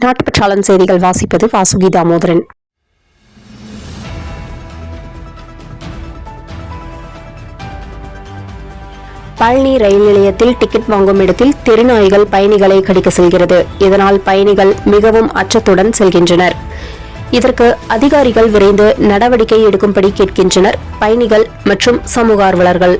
நாட்டுப்பற்றாளன் செய்திகள் வாசிப்பது வாசுகி தாமோதரன். பழனி ரயில் நிலையத்தில் டிக்கெட் வாங்கும் இடத்தில் தெருநாய்கள் பயணிகளை கடிக்க செல்கிறது. இதனால் பயணிகள் மிகவும் அச்சத்துடன் செல்கின்றனர். இதற்கு அதிகாரிகள் விரைந்து நடவடிக்கை எடுக்கும்படி கேட்கின்றனர் பயணிகள் மற்றும் சமூக ஆர்வலர்கள்.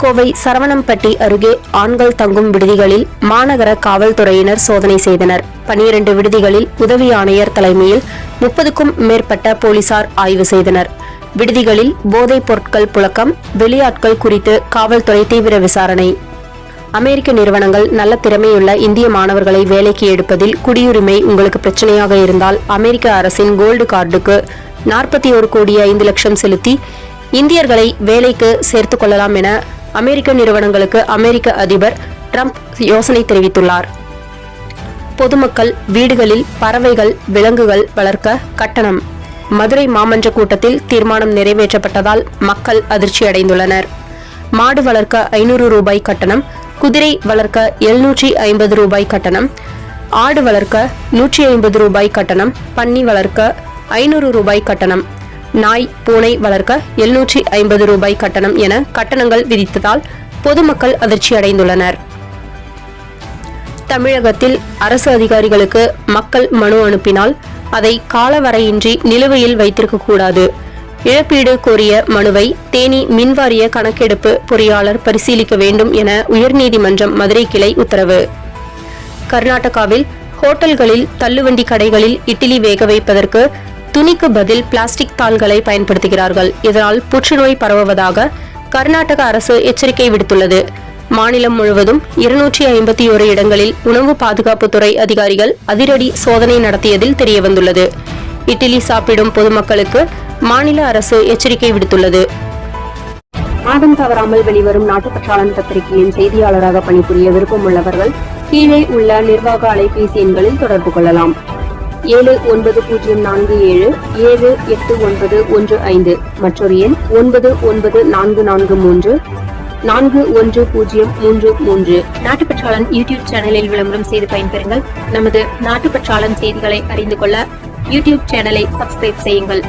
கோவை சரவணம்பட்டி அருகே ஆண்கள் தங்கும் விடுதிகளில் மாநகர காவல்துறையினர் சோதனை செய்தனர். 12 விடுதிகளில் உதவி ஆணையர் தலைமையில் 30க்கும் மேற்பட்ட போலீசார் ஆய்வு செய்தனர். விடுதிகளில் போதைப் பொருட்கள் புழக்கம், வெளியாட்கள் குறித்து காவல்துறை தீவிர விசாரணை. அமெரிக்க நிறுவனங்கள் நல்ல திறமையுள்ள இந்திய மாணவர்களை வேலைக்கு எடுப்பதில் குடியுரிமை உங்களுக்கு பிரச்சனையாக இருந்தால் அமெரிக்க அரசின் கோல்டு கார்டுக்கு 41,05,00,000 செலுத்தி இந்தியர்களை வேலைக்கு சேர்த்துக் கொள்ளலாம் என அமெரிக்க நிறுவனங்களுக்கு அமெரிக்க அதிபர் டிரம்ப் யோசனை தெரிவித்துள்ளார். பொதுமக்கள் வீடுகளில் பறவைகள், விலங்குகள் வளர்க்க கட்டணம். மதுரை மாமன்ற கூட்டத்தில் தீர்மானம் நிறைவேற்றப்பட்டதால் மக்கள் அதிர்ச்சியடைந்துள்ளனர். மாடு வளர்க்க 500 ரூபாய் கட்டணம், குதிரை வளர்க்க 750 ரூபாய் கட்டணம், ஆடு வளர்க்க 150 ரூபாய் கட்டணம், பன்னி வளர்க்க 500 ரூபாய் கட்டணம், நாய், பூனை வளர்க்க 750 ரூபாய் கட்டணம் என கட்டணங்கள் விதித்ததால் பொதுமக்கள் அதிர்ச்சியடைந்துள்ளனர். தமிழகத்தில் அரசு அதிகாரிகளுக்கு மக்கள் மனு அனுப்பினால் அதை காலவரையின்றி நிலுவையில் வைத்திருக்க கூடாது. இழப்பீடு கோரிய மனுவை தேனி மின்வாரிய கணக்கெடுப்பு பொறியாளர் பரிசீலிக்க வேண்டும் என உயர்நீதிமன்றம் மதுரை கிளை உத்தரவு. கர்நாடகாவில் ஹோட்டல்களில், தள்ளுவண்டி கடைகளில் இட்லி வேக வைப்பதற்கு துணிக்கு பதில் பிளாஸ்டிக் தாள்களை பயன்படுத்துகிறார்கள். இதனால் புற்றுநோய் பரவுவதாக கர்நாடக அரசு எச்சரிக்கை விடுத்துள்ளது. மாநிலம் முழுவதும் 251 இடங்களில் உணவு பாதுகாப்புத்துறை அதிகாரிகள் அதிரடி சோதனை நடத்தியதில் தெரியவந்துள்ளது. இட்லி சாப்பிடும் பொதுமக்களுக்கு மாநில அரசு எச்சரிக்கை விடுத்துள்ளது. மாதம் தவறாமல் வெளிவரும் நாட்டுப்பற்றாளன் பத்திரிகையின் செய்தியாளராக பணிபுரிய விருப்பம் உள்ளவர்கள் கீழே உள்ள நிர்வாக அலைபேசி எண்களில் தொடர்பு கொள்ளலாம். 7947789115 மற்றொரு எண் 9944341033. நாட்டுப்பற்றாளன் யூடியூப் சேனலில் விளம்பரம் செய்து பயன்பெறுங்கள். நமது நாட்டுப்பற்றாளன் செய்திகளை அறிந்து கொள்ள யூடியூப் சேனலை சப்ஸ்கிரைப் செய்யுங்கள்.